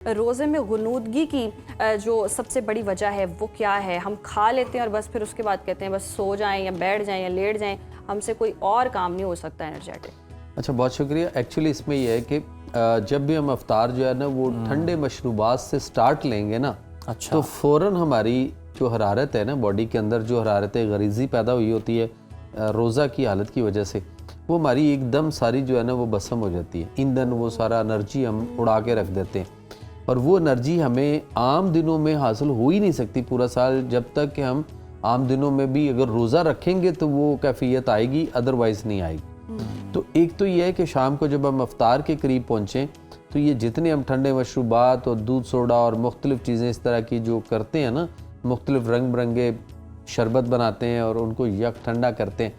रोज़े में गुनूदगी की जो सबसे बड़ी वजह है वो क्या है? हम खा लेते हैं और बस फिर उसके बाद कहते हैं बस सो जाएं या बैठ जाएं या लेट जाएं, हमसे कोई और काम नहीं हो सकता एनर्जेटिक। अच्छा, बहुत शुक्रिया। एक्चुअली इसमें यह है कि जब भी हम अफ्तार जो है ना वो ठंडे मशरूबात से स्टार्ट लेंगे ना, अच्छा, तो फ़ौरन हमारी जो हरारत है ना बॉडी के अंदर, जो हरारत गरीज़ी पैदा हुई होती है रोज़ा की हालत की वजह से, वो हमारी एकदम सारी जो है ना वो भस्म हो जाती है। ईंधन, वो सारा एनर्जी हम उड़ा के रख देते हैं और वो एनर्जी हमें आम दिनों में हासिल हो ही नहीं सकती पूरा साल, जब तक कि हम आम दिनों में भी अगर रोज़ा रखेंगे तो वो कैफियत आएगी, अदरवाइज़ नहीं आएगी। तो एक तो ये है कि शाम को जब हम अफ्तार के करीब पहुँचें तो ये जितने हम ठंडे मशरूबात और दूध सोडा और मुख्तलिफ़ चीज़ें इस तरह की जो करते हैं ना, मुख्तलिफ़ रंग बिरंगे शरबत बनाते हैं और उनको यक ठंडा करते हैं,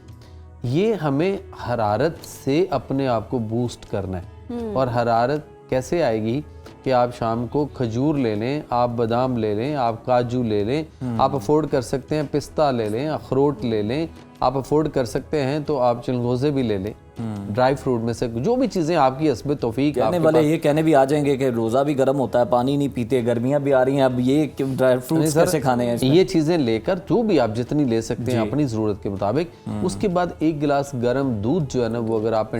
ये हमें हरारत से अपने आप को बूस्ट करना है। और हरारत कैसे आएगी कि आप शाम को खजूर ले लें, आप बादाम ले लें, आप काजू ले लें, आप अफोर्ड कर सकते हैं पिस्ता ले लें, अखरोट ले लें, आप अफोर्ड कर सकते हैं तो आप चिलगोज़े भी ले लें, ड्राई फ्रूट में से जो भी चीज़ें आपकी हस्बे तौफीक। कहने वाले ये कहने भी आ जाएंगे कि रोज़ा भी गर्म होता है, पानी नहीं पीते, गर्मियाँ भी आ रही हैं, अब ये ड्राई फ्रूट्स कैसे खाने हैं? ये चीज़ें लेकर जो भी आप जितनी ले सकते हैं अपनी ज़रूरत के मुताबिक। उसके बाद एक गिलास गर्म दूध जो है ना वो अगर आप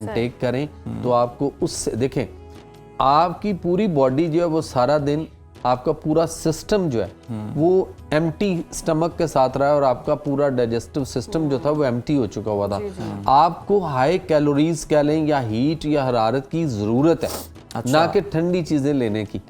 टेक करें तो आपको उससे देखें आपकी पूरी बॉडी जो है वो सारा दिन, आपका पूरा सिस्टम जो है वो एम्प्टी स्टमक के साथ रहा है और आपका पूरा डाइजेस्टिव सिस्टम जो था वो एम्प्टी हो चुका हुआ था। आपको हाई कैलोरीज कह लें या हीट या हरारत की ज़रूरत है, ना कि ठंडी चीज़ें लेने की।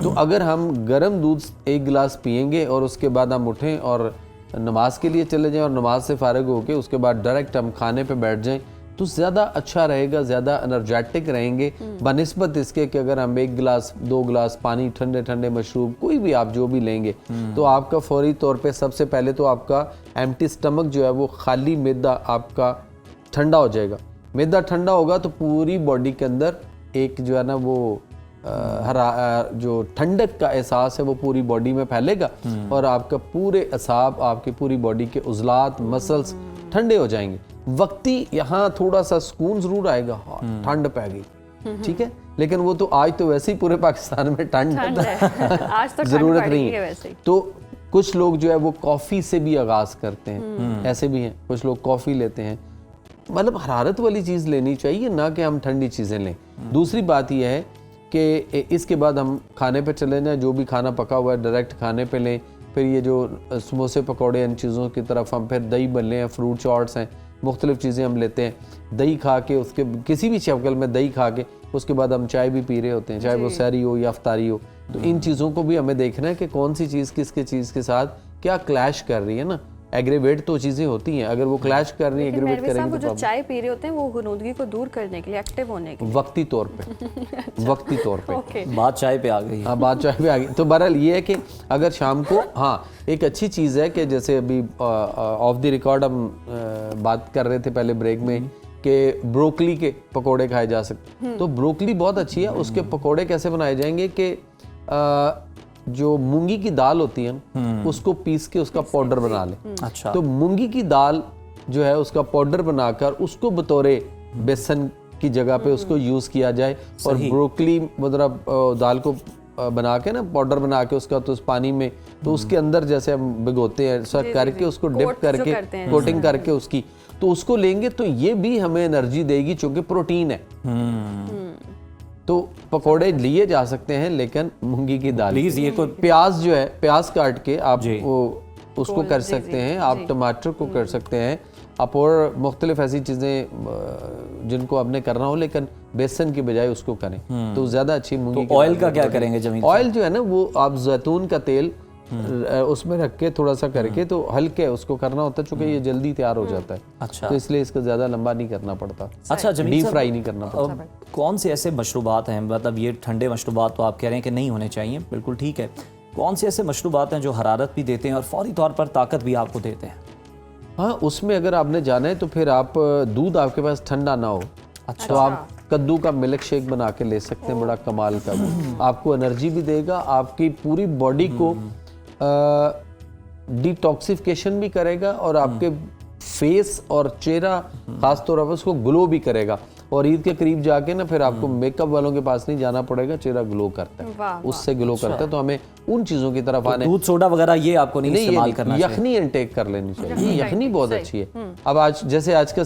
तो अगर हम गर्म दूध एक गिलास पियेंगे और उसके बाद हम उठें और नमाज के लिए चले जाएं और नमाज से फारिग होके उसके बाद डायरेक्ट हम खाने पे बैठ जाएं तो ज़्यादा अच्छा रहेगा, ज़्यादा एनर्जेटिक रहेंगे बनिस्बत इसके कि अगर हम एक गिलास 2 गिलास पानी, ठंडे ठंडे मशरूब कोई भी आप जो भी लेंगे तो आपका फौरी तौर पे सबसे पहले तो आपका एम्प्टी स्टमक जो है वो खाली मैदा आपका ठंडा हो जाएगा। मैदा ठंडा होगा तो पूरी बॉडी के अंदर एक जो है ना वो जो ठंडक का एहसास है वो पूरी बॉडी में फैलेगा और आपका पूरे असाब, आपकी पूरी बॉडी के उज़लात, मसल्स ठंडे हो जाएंगे। वक्ती यहाँ थोड़ा सा सुकून जरूर आएगा, ठंड पै गई, ठीक है, लेकिन वो तो आज तो वैसे ही पूरे पाकिस्तान में ठंड आज तो जरूरत नहीं है। तो कुछ लोग जो है वो कॉफ़ी से भी आगाज़ करते हैं, ऐसे भी हैं, कुछ लोग कॉफ़ी लेते हैं। मतलब हरारत वाली चीज़ लेनी चाहिए, ना कि हम ठंडी चीज़ें लें। दूसरी बात यह है कि इसके बाद हम खाने पे चले जाएं, जो भी खाना पका हुआ है डायरेक्ट खाने पे लें। फिर ये जो समोसे पकौड़े इन चीज़ों की तरफ हम फिर दही बल्ले हैं, फ्रूट चाट्स हैं, मुख्तलिफ़ चीज़ें हम लेते हैं। दही खा के उसके किसी भी शक्ल में दही खा के उसके बाद हम चाय भी पी रहे होते हैं, चाहे वो सहरी हो या अफ्तारी हो। तो इन चीज़ों को भी हमें देखना है कि कौन सी चीज़ किसके चीज़ के साथ क्या क्लैश कर रही है ना। एग्रीवेट तो चीज़ें होती हैं, अगर वो क्लैश कर रही है, एग्रीवेट करेंगे तो जो चाय पी रहे होते हैं वो गुनूदगी को दूर करने के लिए, एक्टिव होने के लिए, वक्ती तौर पे वक्ती तौर पे बात चाय पे आ गई। हाँ, बात चाय पे आ गई। तो बहरहाल ये है कि अगर शाम को, हाँ, एक अच्छी चीज़ है कि जैसे अभी ऑफ द रिकॉर्ड हम बात कर रहे थे पहले ब्रेक में कि ब्रोकली के पकोड़े खाए जा सकते, तो ब्रोकली बहुत अच्छी है। उसके पकोड़े कैसे बनाए जाएंगे कि जो मूंगी की दाल होती है ना उसको पीस के उसका पाउडर बना लें। अच्छा, तो मूंगी की दाल जो है उसका पाउडर बनाकर उसको बतौरे बेसन की जगह पे उसको यूज़ किया जाए और ब्रोकली मतलब दाल को बना के ना पाउडर बना के उसका तो उस पानी में तो उसके अंदर जैसे हम भिगोते हैं ऐसा करके उसको डिप करके कोटिंग करके उसकी तो उसको लेंगे तो ये भी हमें एनर्जी देगी चूँकि प्रोटीन है। तो पकोड़े लिए जा सकते हैं लेकिन मूंगी की दाल। प्लीज ये कोई प्याज जो है, प्याज काट के आप वो उसको कर सकते हैं, आप टमाटर को कर सकते हैं, आप और मुख्तलिफ ऐसी चीज़ें जिनको आपने करना हो लेकिन बेसन की बजाय उसको करें तो ज़्यादा अच्छी मूंगी। तो ऑयल का क्या करेंगे जमीन? ऑयल जो है ना वो आप जैतून का तेल उसमें रख के थोड़ा सा करके तो हल्के उसको करना होता है चूँकि ये जल्दी तैयार हो जाता है। अच्छा, तो इसलिए इसको ज़्यादा लंबा नहीं करना पड़ता। अच्छा, डीप फ्राई नहीं करना पड़ता। कौन से ऐसे मशरूबात हैं, मतलब ये ठंडे मशरूबात तो आप कह रहे हैं कि नहीं होने चाहिए, बिल्कुल ठीक है, कौन से ऐसे मशरूबात हैं जो हरारत भी देते हैं और फौरी तौर पर ताकत भी आपको देते हैं? हाँ, उसमें अगर आपने जाना है तो फिर आप दूध आपके पास ठंडा ना हो, अच्छा, तो आप कद्दू का मिल्क शेक बना के ले सकते हैं, बड़ा कमाल का भी आपको एनर्जी भी देगा, आपकी पूरी बॉडी को डिटॉक्सिफिकेशन भी करेगा और आपके फेस और चेहरा खास तौर पर उसको ग्लो भी करेगा। और ईद के करीब जाके ना फिर आपको मेकअप वालों के पास नहीं जाना पड़ेगा, चेहरा ग्लो करता है, वाह, उससे ग्लो करता है। तो हमें उन चीज़ों की तरफ आने, दूध सोडा वगैरह ये आपको नहीं इस्तेमाल करना चाहिए। यखनी इनटेक कर लेनी चाहिए, यखनी बहुत अच्छी है। अब आज जैसे आज का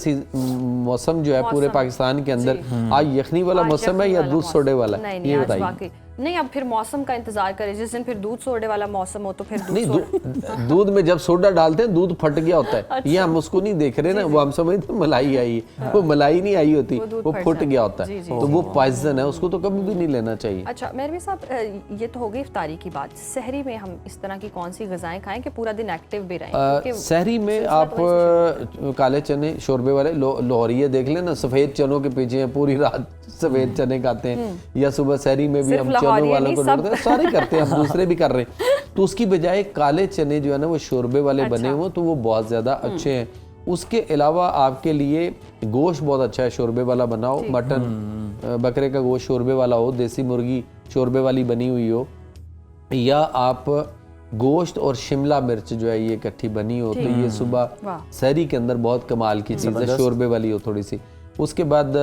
मौसम जो है पूरे पाकिस्तान के अंदर, आज यखनी वाला मौसम है या दूध सोडे वाला, ये बताइए। नहीं, अब फिर मौसम का इंतजार करें, जिस दिन फिर दूध सोडे वाला मौसम हो तो फिर दूध में जब सोडा डालते हैं दूध फट गया होता है। ये हम उसको नहीं देख रहे ना, वो हम समझते मलाई आई है, वो मलाई नहीं आई होती, वो फट गया होता है। तो वो पॉइजन है, उसको तो कभी भी नहीं लेना चाहिए। अच्छा मेहरवी साहब, ये तो हो गई इफ्तारी की बात। सहरी में हम इस तरह की कौन सी गजाएं खाएं कि पूरा दिन एक्टिव भी रहें? सहरी में आप काले चने शोरबे वाले लोहरिये देख लेना, सफेद चनों के पीछे पूरी रात सफेद चने खाते हैं, या सुबह सहरी में भी हम चनों वालों को ढूंढते हैं, सारे करते हैं, हम दूसरे भी कर रहे हैं। तो उसकी बजाय काले चने जो है ना वो शोरबे वाले बने हुए, तो वो बहुत ज़्यादा अच्छे हैं। उसके अलावा आपके लिए गोश्त बहुत अच्छा है, शोरबे वाला बनाओ, मटन बकरे का गोश्त शोरबे वाला हो, देसी मुर्गी शोरबे वाली बनी हुई हो, या आप गोश्त और शिमला मिर्च जो है ये इकट्ठी बनी हो, तो ये सुबह सहरी के अंदर बहुत कमाल की चीज़ है, शोरबे वाली हो थोड़ी सी। उसके बाद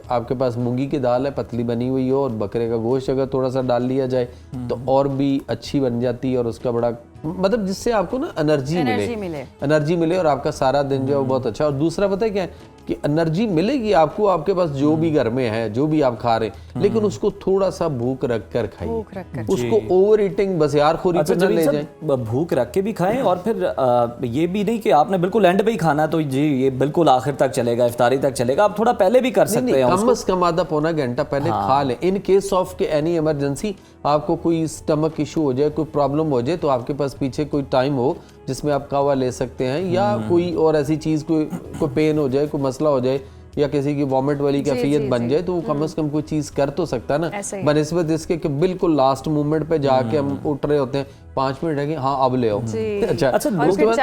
आपके पास मूंगी की दाल है, पतली बनी हुई हो, और बकरे का गोश्त अगर थोड़ा सा डाल लिया जाए तो और भी अच्छी बन जाती है, और उसका बड़ा मतलब जिससे आपको ना एनर्जी मिले और आपका सारा दिन जो है वो बहुत अच्छा। और दूसरा पता है क्या है कि एनर्जी मिलेगी आपको, आपके पास जो भी घर में है, जो भी आप खा रहे हैं, लेकिन उसको थोड़ा सा भूख रख कर खाइए, उसको ओवर ईटिंग बस यार खोरी पे न ले जाए। भूख रख के भी खाएं, और फिर ये भी नहीं कि आपने बिल्कुल एंड पे ही खाना तो जी ये बिल्कुल आखिर तक चलेगा, इफ्तारी तक चलेगा, आप थोड़ा पहले भी कर सकते हैं। कम से कम आधा पौना घंटा पहले खा लें। इन केस ऑफ के एनी इमरजेंसी, आपको कोई स्टमक इशू हो जाए, कोई प्रॉब्लम हो जाए, तो आपके पास पीछे कोई टाइम हो जिसमें आप कावा ले सकते हैं, या कोई और ऐसी चीज़ कोई पेन हो जाए, कोई मसला हो जाए, या किसी की वॉमिट वाली कैफियत बन जाए, तो वो कम से कम कोई चीज़ कर तो सकता है ना, बनिस्बत इसके कि बिल्कुल लास्ट मोमेंट पे जाके हम उठ रहे होते हैं, 5 मिनट है कि हाँ अब ले आओ। अच्छा उसके बाद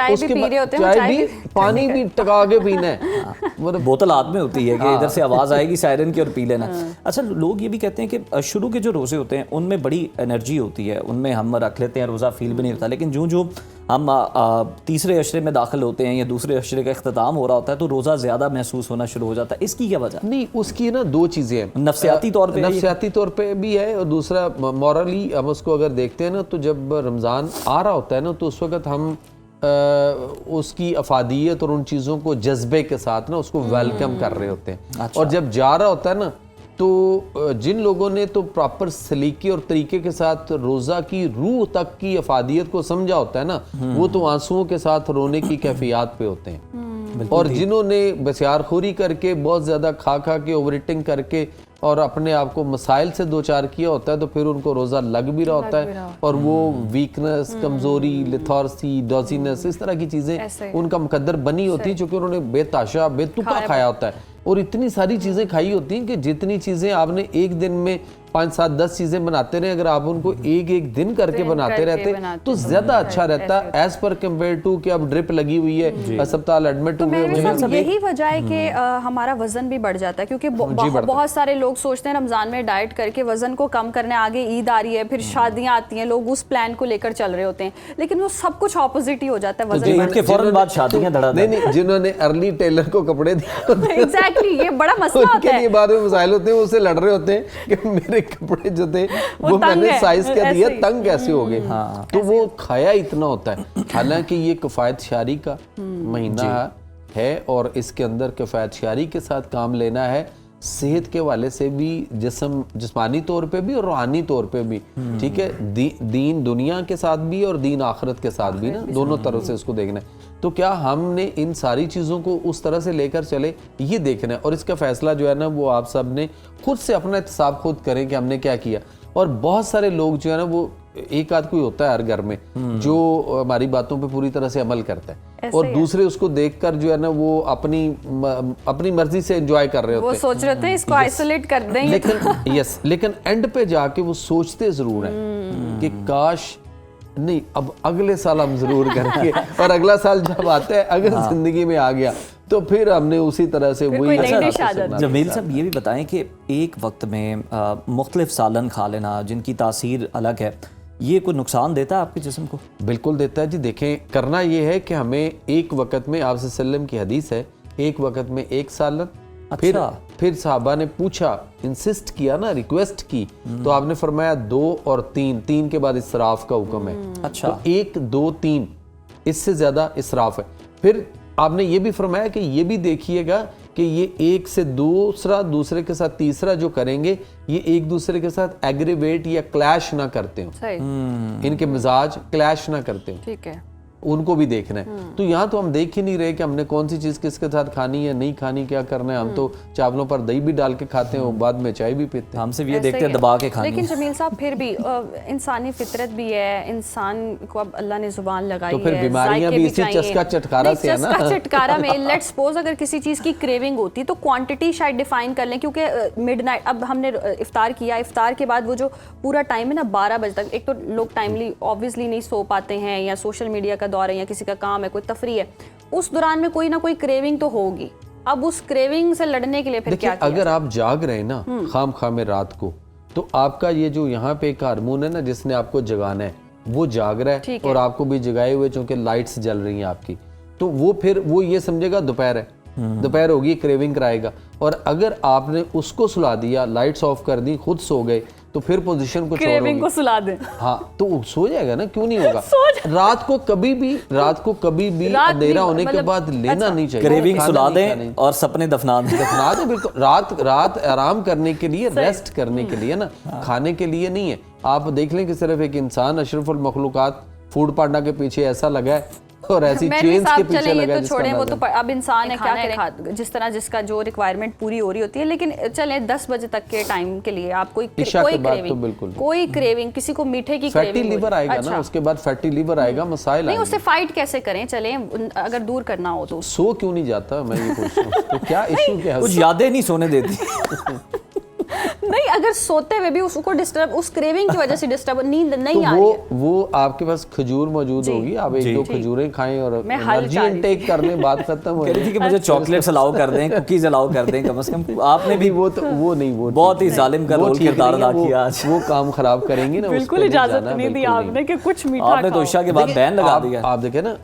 चाय भी पानी भी टका के पीना है, मतलब बोतल हाथ में होती है कि इधर से आवाज़ आएगी सायरन की और पी लेना। अच्छा लोग ये भी कहते हैं कि शुरू के जो रोज़े होते हैं उनमें बड़ी एनर्जी होती है, उनमें हम रख लेते हैं, रोज़ा फील भी नहीं होता, लेकिन जो हम तीसरे अशरे में दाखिल होते हैं या दूसरे अशरे का इख्तिताम हो रहा होता है तो रोज़ा ज़्यादा महसूस होना शुरू हो जाता है। इसकी क्या वजह? नहीं, उसकी ना दो चीज़ें हैं, नफ्सियाती तौर पे भी है, और दूसरा मॉरली हम उसको अगर देखते हैं ना, तो जब रमज़ान आ रहा होता है ना, तो उस वक्त हम उसकी अफादियत और उन चीज़ों को जज्बे के साथ ना उसको वेलकम कर रहे होते हैं। अच्छा। और जब जा रहा होता है ना, तो जिन लोगों ने तो प्रॉपर सलीके और तरीके के साथ रोज़ा की रूह तक की अफादियत को समझा होता है ना, वो तो आंसुओं के साथ रोने की कैफियत पे होते हैं। और जिन्होंने बसियारखोरी करके बहुत ज़्यादा खा के ओवर ईटिंग करके और अपने आप को मसाइल से दो चार किया होता है, तो फिर उनको रोज़ा लग भी रहा होता है, और वो वीकनेस, कमज़ोरी, लिथार्सी, डॉजीनेस, इस तरह की चीज़ें उनका मुकद्दर बनी होती है, क्योंकि उन्होंने बेताशा बेतुका खाया होता है, और इतनी सारी चीज़ें खाई होती हैं कि जितनी चीज़ें आपने एक दिन में 5, 7, 10 चीज़ें बनाते रहे, अगर आप उनको एक दिन करके बनाते रहते तो ज़्यादा अच्छा रहता है, एज पर कम्पेयर टू कि अब ड्रिप लगी हुई है, अस्पताल एडमिट हुए। यही वजह है कि हमारा वजन भी बढ़ जाता है, क्योंकि बहुत सारे लोग सोचते हैं रमज़ान में डाइट करके वजन को कम करने, आगे ईद आ रही है, फिर शादियाँ आती हैं, लोग उस प्लान को लेकर चल रहे होते हैं, लेकिन वो सब कुछ ऑपोजिट ही हो जाता है। वजन के फौरन बाद शादियाँ धड़ा नहीं, जिन्होंने अर्ली टेलर को कपड़े दिए, एग्जैक्टली, ये बड़ा मसला होता है, बाद में मसाइल होते हैं, उससे लड़ रहे होते हैं कि मेरे कपड़े जो थे वो मैंने साइज क्या दिया, तंग कैसे हो गए। तो वो खाया इतना होता है। हालांकि ये किफायत शारी का महीना है, और इसके अंदर किफायत शारी के साथ काम लेना है, सेहत के वाले से भी, जिस्मानी तौर पे भी और रूहानी तौर पे भी, ठीक है, दीन दुनिया के साथ भी और दीन आखिरत के साथ भी ना, दोनों तरफ से इसको देखना है। तो क्या हमने इन सारी चीज़ों को उस तरह से लेकर चले, ये देखना है, और इसका फैसला जो है ना वो आप सब ने खुद से अपना एहतसाब खुद करें कि हमने क्या किया। और बहुत सारे लोग जो है ना, वो एक आध कोई होता है हर घर में जो हमारी बातों पे पूरी तरह से अमल करता है, और दूसरे उसको देखकर जो है ना वो अपनी मर्जी से एंजॉय कर रहे होते हैं, वो सोच रहे थे इसको आइसोलेट कर दें, लेकिन एंड पे जाके वो सोचते जरूर हैं कि काश नहीं, अब अगले साल हम जरूर करेंगे, और अगला साल जब आता है, अगर जिंदगी में आ गया तो फिर हमने उसी तरह से वही। जमील साहब ये भी बताएं कि एक वक्त में मुख्तलिफ सालन खा लेना जिनकी तासीर अलग है, ये कोई नुकसान देता है आपके जिस्म को? बिल्कुल देता है जी। देखें, करना ये है कि हमें एक वक्त में, आप सल्लल्लाहु अलैहि वसल्लम की हदीस है, एक वक्त में एक सालन, फिर साहबा ने पूछा, इंसिस्ट किया ना, रिक्वेस्ट की, तो आपने फरमाया 2 और 3 के बाद इसराफ का हुक्म है। अच्छा। तो 1 2 3 इससे ज्यादा इसराफ है। फिर आपने ये भी फरमाया कि ये भी देखिएगा कि ये एक से दूसरे के साथ तीसरा जो करेंगे, ये एक दूसरे के साथ एग्रीवेट या क्लैश ना करते हो, सही, इनके मिजाज क्लैश ना करते हो, ठीक है। उनको भी देखना है। तो यहाँ तो हम देख ही नहीं रहे कि हमने कौन सी चीज किसके साथ खानी है, नहीं खानी, क्या करना है। हम तो चावलों पर दही भी डाल के खाते हैं और बाद में चाय भी पीते हैं। हमसे भी ये देखते हैं दबा के खानी लेकिन है। जमील साहब फिर भी इंसानी फितरत भी है, इंसान को अब अल्लाह ने जुबान लगाई तो फिर है, बीमारियां जायके भी इसी चाहिए। चस्का चटकारा से है ना। चस्का चटकारा में लेट्स सपोज अगर किसी चीज की क्रेविंग होती तो क्वांटिटी शायद डिफाइन कर लें, क्योंकि मिडनाइट अब हमने इफ्तार किया, इफ्तार के बाद वो जो पूरा टाइम है ना 12 बजे तक, एक तो लोग टाइमली ऑब्वियसली नहीं सो पाते हैं, या सोशल मीडिया का दौर है, या किसी का काम है, कोई तफरी है, उस दौरान में कोई ना कोई क्रेविंग तो होगी। अब उस क्रेविंग से लड़ने के लिए फिर क्या किया? अगर आप जाग रहे हैं ना खाम खा में रात को, तो आपका ये जो यहाँ पे एक हार्मोन है ना जिसने आपको जगाना है, वो जाग रहा है और आपको भी जगाए हुए, चूंकि लाइट्स जल रही हैं आपकी, तो वो फिर वो ये समझेगा दोपहर है, दोपहर होगी, क्रेविंग कराएगा। और अगर आपने उसको सुला दिया, लाइट्स ऑफ कर दी, खुद सो गए, तो फिर पोजीशन कुछ और क्रेविंग होगी। को सुला दें। हाँ, तो सो जाएगा ना, क्यों नहीं होगा। रात को कभी भी अंधेरा होने के बाद लेना नहीं चाहिए। क्रेविंग खाना सुला नहीं खाना दें और सपने दफना दें। दफना दे बिल्कुल। रात आराम करने के लिए, रेस्ट करने के लिए ना, खाने के लिए नहीं है। आप देख लें कि सिर्फ एक इंसान अशरफुल मखलूकात फूड पांडा के पीछे ऐसा लगा है और ऐसी चेन्स के पीछे लगा है, तो छोड़ें, वो तो अब इंसान है, क्या करें, जिस तरह जिसका जो रिक्वायरमेंट पूरी हो रही होती है। लेकिन चलें 10 बजे तक के टाइम के लिए आप कोई क्रेविंग, किसी को मीठे की फैटी लीवर आएगा ना, उसके बाद फैटी लीवर आएगा, मसाइल नहीं, उससे फाइट कैसे करें? चलें अगर दूर करना हो तो सो क्यों नहीं जाता, मैं ये पूछ रहा हूं। तो क्या इशू क्या है? कुछ यादें नहीं सोने देती। नहीं, अगर सोते हुए भी उसको डिस्टर्ब, उस क्रेविंग की वजह से डिस्टर्ब, नींद नहीं आ रही है, वो आपके पास खजूर मौजूद होगी, आप 1-2 खजूरें खाएं और एनर्जी इनटेक कर लें, बात खत्म हो कह रही थी कि मुझे चॉकलेट्स अलाउ कर दें, कुकीज अलाउ कर दें, कम से कम। आपने भी वो बहुत ही जालिम का रोल किरदार अदा किया आज। वो काम खराब करेंगे ना, बिल्कुल इजाजत नहीं दी आपने कि कुछ मीठा आपने तो इशा के बाद बैन लगा दिया। आप देखें ना,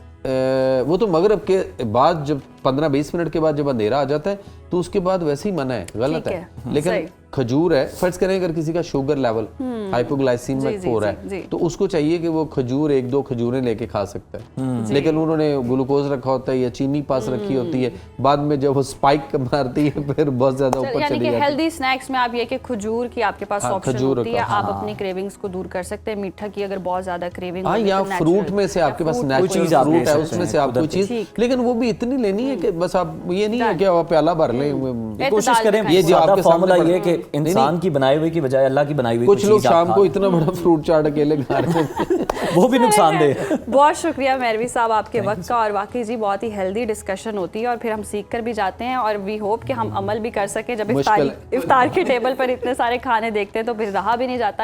वो तो मगरिब के बाद जब 15-20 मिनट के बाद जब अंधेरा आ जाता है, तो उसके बाद वैसे ही मना है, गलत है। लेकिन खजूर है, फर्ज करें अगर किसी का शुगर लेवल हाइपोग्लाइसीमिक हो रहा है, तो उसको चाहिए कि वो खजूर 1-2 खजूरें लेके खा सकता है। लेकिन उन्होंने ग्लूकोज रखा होता है या चीनी पास रखी होती है, बाद में जब वो स्पाइक मारती है फिर बहुत ज्यादा ऊपर चली जाती है। हेल्दी स्नैक्स में आप ये कि खजूर की आपके पास ऑप्शन होती है, आप अपनी क्रेविंग्स को दूर कर सकते हैं। मीठा की अगर बहुत ज्यादा क्रेविंग हो, या फ्रूट में से आपके पास नेचुरल फ्रूट है, उसमें से आप कोई चीज, लेकिन वो भी इतनी लेनी है कि बस आप ये नहीं है कि आप प्याला भर लें। कोशिश करें, ये जो आपके फॉर्मूला ये है कि इंसान की बनाई हुई की बजाय अल्लाह की बनाई हुई। कुछ लोग शाम को इतना बड़ा फ्रूट चाट अकेले खा रहे हैं, वो भी नुकसानदेह। बहुत शुक्रिया मेहरवी साहब आपके वक्त का, और वाकई जी बहुत ही हेल्दी डिस्कशन होती है और फिर हम सीख कर भी जाते हैं, और वी होप कि हम अमल भी कर सकें। जब इफ्तार के टेबल पर इतने सारे खाने देखते हैं तो फिर रहा भी नहीं जाता।